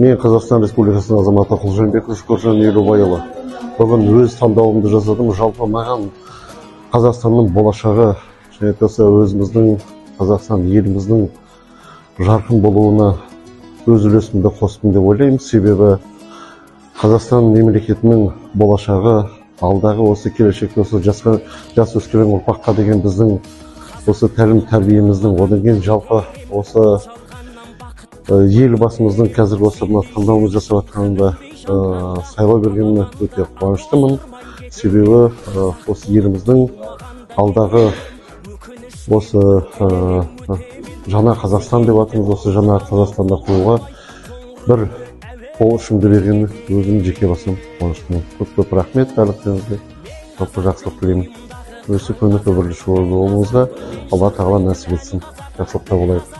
Мен Қазақстан Республикасының азаматы Құлжанбеков Шүкіржан Елубайұлы. Бүгін өз таңдауымды жасадым. Жалпы маған Қазақстанның болашағы, және өзіміздің Қазақстан еліміздің жарқын болуына өз үлесімді қостым деп ойлаймын. Себебі Қазақстан мемлекетінің болашағы, алдағы осы келешекте осы жас өскелең ұрпаққа деген біздің осы тәлім тәрбиеміздің, одан кейін жалпы осы елбасымыздың қазіргі осы таңдауымыз жасап жатқанында сайлау бергеніне өте қуаныштымын. Себебі осы еліміздің алдағы осы жаңа Қазақстан деп атымыз, осы жаңа Қазақстанда құруға бір қол ұшымды берген өзім жеке басым қуаныштымын. Көп рахмет барлықтарыңызға. Жалпы жақсылық тілеймін. Өсіп өніп өмірлі болуыңызға Алла тағала нәсіп етсін. Жақсылықта болайық.